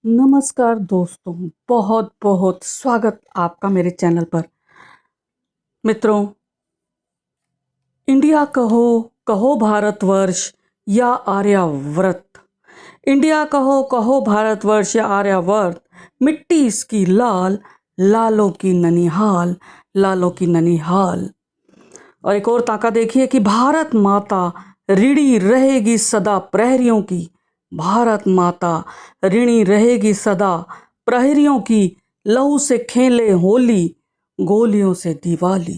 नमस्कार दोस्तों, बहुत बहुत स्वागत आपका मेरे चैनल पर। मित्रों, इंडिया कहो, कहो भारतवर्ष या आर्यावर्त। इंडिया कहो, कहो भारतवर्ष या आर्यावर्त, मिट्टी इसकी लाल, लालों की ननिहाल, लालों की ननिहाल। और एक और ताका देखिए कि भारत माता ऋणी रहेगी सदा प्रहरियों की। भारत माता ऋणी रहेगी सदा प्रहरियों की। लहू से खेले होली, गोलियों से दिवाली,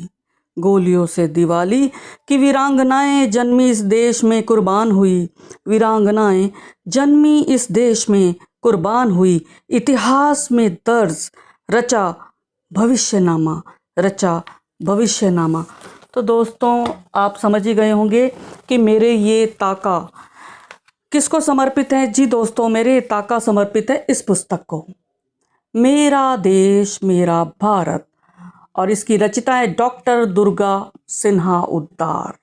गोलियों से दिवाली। कि वीरांगनाएं जन्मी इस देश में कुर्बान हुई, वीरांगनाएं जन्मी इस देश में कुर्बान हुई। इतिहास में दर्ज रचा भविष्यनामा, रचा भविष्यनामा। तो दोस्तों, आप समझ ही गए होंगे कि मेरे ये ताका किसको समर्पित है। जी दोस्तों, मेरे ये ताका समर्पित है इस पुस्तक को, मेरा देश मेरा भारत। और इसकी रचिता है डॉक्टर दुर्गा सिन्हा उद्दार।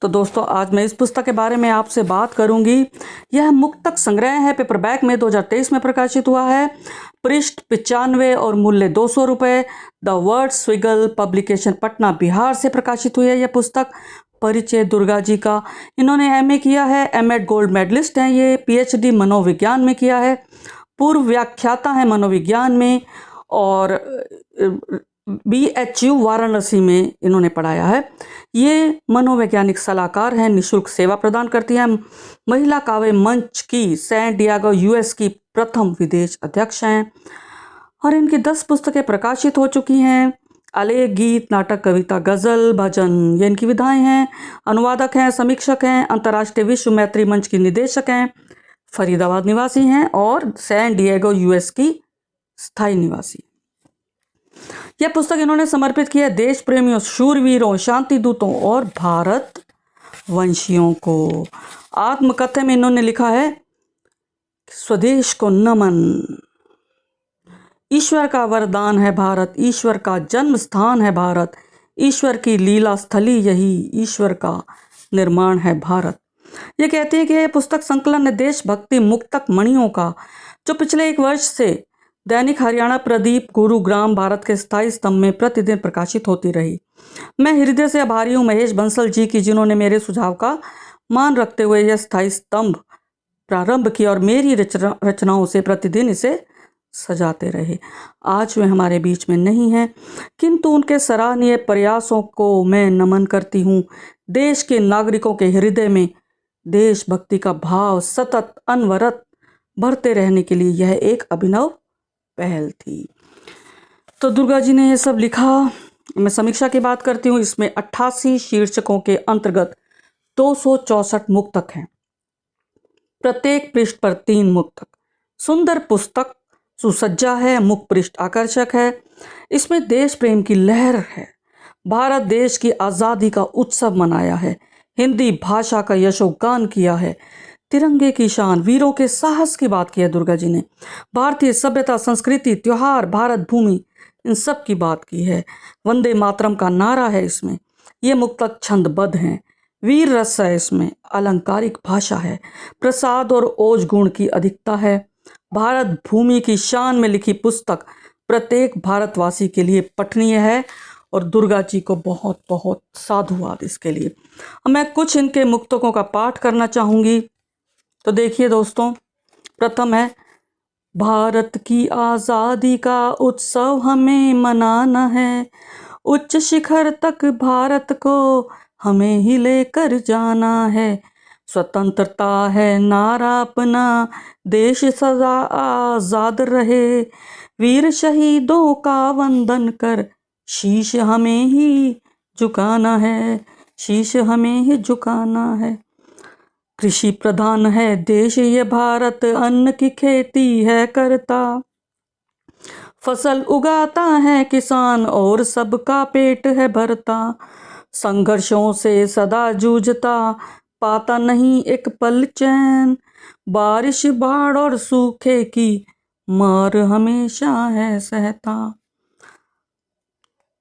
तो दोस्तों, आज मैं इस पुस्तक के बारे में आपसे बात करूंगी। यह मुक्तक संग्रह है, पेपरबैक में 2023 में प्रकाशित हुआ है। पृष्ठ 95 और मूल्य 200 रुपये। The word स्विगल publication, Patna Bihar से प्रकाशित हुई है यह पुस्तक। परिचय दुर्गा जी का, इन्होंने एमए किया है, एमएड गोल्ड मेडलिस्ट हैं ये, पीएचडी मनोविज्ञान में किया है, पूर्व व्याख्याता है मनोविज्ञान में, और बीएचयू वाराणसी में इन्होंने पढ़ाया है। ये मनोवैज्ञानिक सलाहकार हैं, निःशुल्क सेवा प्रदान करती हैं। महिला काव्य मंच की सैन डिएगो यूएस की प्रथम विदेश अध्यक्ष हैं। और इनकी 10 पुस्तकें प्रकाशित हो चुकी हैं। आलेख, गीत, नाटक, कविता, गजल, भजन, ये इनकी विधाएं हैं। अनुवादक हैं, समीक्षक हैं, अंतर्राष्ट्रीय विश्व मैत्री मंच की निदेशक हैं, फरीदाबाद निवासी हैं और सैन डिएगो यूएस की स्थायी निवासी। यह पुस्तक इन्होंने समर्पित की है देश प्रेमियों, शूरवीरों, शांति दूतों और भारत वंशियों को। आत्मकथन में इन्होंने लिखा है, स्वदेश को नमन, ईश्वर का वरदान है भारत, ईश्वर का जन्म स्थान है भारत, ईश्वर की लीला स्थली यही, ईश्वर का निर्माण है भारत। ये कहते हैं कि यह पुस्तक संकलन है देशभक्ति मुक्तक मणियों का, जो पिछले 1 वर्ष से दैनिक हरियाणा प्रदीप गुरुग्राम भारत के स्थायी स्तंभ में प्रतिदिन प्रकाशित होती रही। मैं हृदय से आभारी हूँ महेश बंसल जी की, जिन्होंने मेरे सुझाव का मान रखते हुए यह स्थायी स्तंभ प्रारंभ किया और मेरी रचनाओं से प्रतिदिन इसे सजाते रहे। आज वे हमारे बीच में नहीं हैं, किंतु उनके सराहनीय प्रयासों को मैं नमन करती हूँ। देश के नागरिकों के हृदय में देशभक्ति का भाव सतत अनवरत बढ़ते रहने के लिए यह एक अभिनव पहल थी। तो दुर्गा जी ने यह सब लिखा। मैं समीक्षा की बात करती हूँ। इसमें 88 शीर्षकों के अंतर्गत 264 मुक्तक हैं, प्रत्येक पृष्ठ पर 3 मुक्तक। सुंदर पुस्तक, सुसज्जा है, मुख पृष्ठ आकर्षक है। इसमें देश प्रेम की लहर है। भारत देश की आज़ादी का उत्सव मनाया है, हिंदी भाषा का यशोगान किया है, तिरंगे की शान, वीरों के साहस की बात की है दुर्गा जी ने, भारतीय सभ्यता, संस्कृति, त्योहार, भारत भूमि, इन सब की बात की है। वंदे मातरम का नारा है इसमें। ये मुक्तक छंदबद्ध हैं, वीर रस है इसमें, अलंकारिक भाषा है, प्रसाद और ओज गुण की अधिकता है। भारत भूमि की शान में लिखी पुस्तक प्रत्येक भारतवासी के लिए पठनीय है और दुर्गा जी को बहुत बहुत साधुवाद इसके लिए। अब मैं कुछ इनके मुक्तकों का पाठ करना चाहूँगी। तो देखिए दोस्तों, प्रथम है, भारत की आज़ादी का उत्सव हमें मनाना है, उच्च शिखर तक भारत को हमें ही लेकर जाना है। स्वतंत्रता है नारा अपना, देश सदा आज़ाद रहे, वीर शहीदों का वंदन कर शीश हमें ही झुकाना है, शीश हमें ही झुकाना है। कृषि प्रधान है देश ये भारत, अन्न की खेती है करता, फसल उगाता है किसान और सबका पेट है भरता, संघर्षों से सदा जूझता, पाता नहीं एक पल चैन, बारिश बाढ़ और सूखे की मार हमेशा है सहता।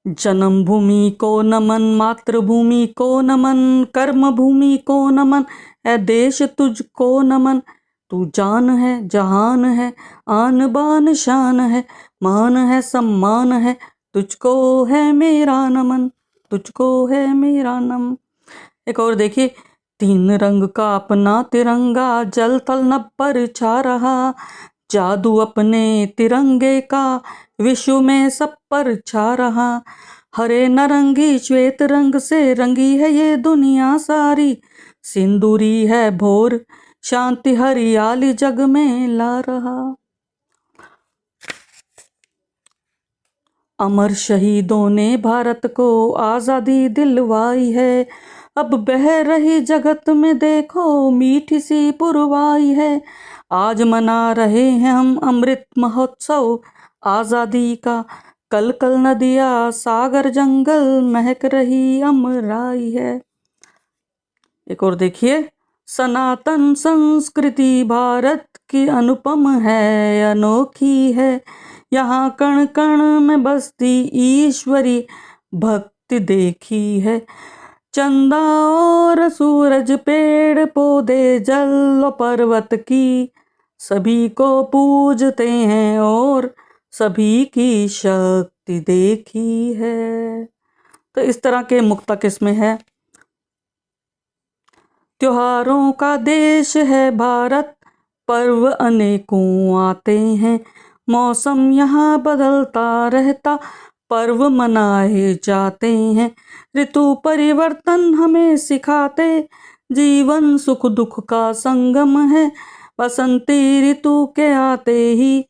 जन्मभूमि को नमन, मातृभूमि को नमन, कर्म भूमि को नमन, है देश तुझको नमन, तू जान है जहान है, आन बान शान है, मान है सम्मान है, तुझको है मेरा नमन, तुझको है मेरा नमन। एक और देखिए, तीन रंग का अपना तिरंगा जल थल नभ पर छा रहा, जादू अपने तिरंगे का विश्व में सब पर छा रहा। हरे नारंगी श्वेत रंग से रंगी है ये दुनिया सारी, सिंदूरी है भोर शांति हरियाली जग में ला रहा। अमर शहीदों ने भारत को आज़ादी दिलवाई है, अब बह रही जगत में देखो मीठी सी पुरवाई है। आज मना रहे हैं हम अमृत महोत्सव आज़ादी का, कल कल नदियाँ सागर जंगल महक रही अमराई है। एक और देखिए, सनातन संस्कृति भारत की अनुपम है, अनोखी है, यहाँ कण कण में बसती ईश्वरी भक्ति देखी है। चंदा और सूरज पेड़ पौधे जल और पर्वत की, सभी को पूजते हैं और सभी की शक्ति देखी है। तो इस तरह के मुक्तक इसमें है। त्योहारों का देश है भारत, पर्व अनेकों आते हैं, मौसम यहाँ बदलता रहता, पर्व मनाए जाते हैं। ऋतु परिवर्तन हमें सिखाते, जीवन सुख दुख का संगम है, बसंती ऋतु के आते ही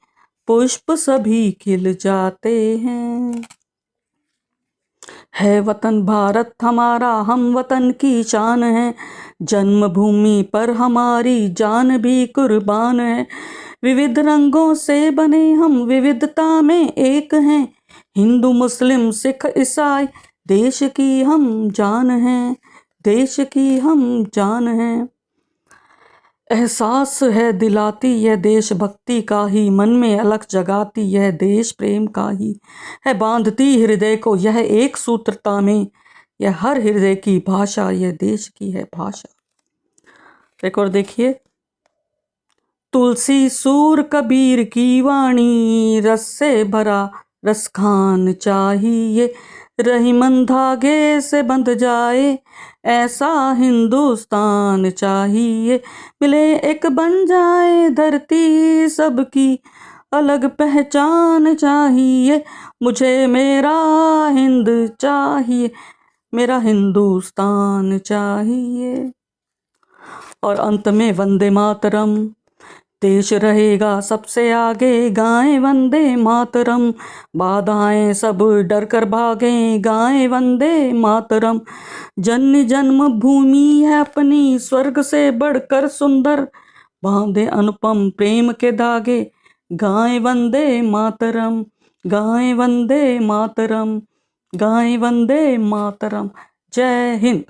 पुष्प सभी खिल जाते हैं। है वतन भारत हमारा, हम वतन की शान है, जन्मभूमि पर हमारी जान भी कुर्बान है। विविध रंगों से बने हम विविधता में एक हैं, हिंदू मुस्लिम सिख ईसाई देश की हम जान हैं, देश की हम जान हैं। एहसास है दिलाती यह देशभक्ति का ही, मन में अलख जगाती यह देश प्रेम का ही है, बांधती हृदय को यह एक सूत्रता में, यह हर हृदय की भाषा, यह देश की है भाषा। एक और देखिए, तुलसी सूर कबीर की वाणी, रस से भरा रस खान चाहिए, रहीमन धागे से बंध जाए ऐसा हिंदुस्तान चाहिए, मिले एक बन जाए धरती सबकी अलग पहचान चाहिए, मुझे मेरा हिंद चाहिए, मेरा हिंदुस्तान चाहिए। और अंत में वंदे मातरम, देश रहेगा सबसे आगे, गाएं वंदे मातरम, बाधाएं सब डर कर भागें, गाएं वंदे मातरम। जन्म जन्म भूमि है अपनी स्वर्ग से बढ़कर सुंदर, बांधे अनुपम प्रेम के धागे, गाएं वंदे मातरम, गाएं वंदे मातरम, गाएं वंदे मातरम। जय हिंद।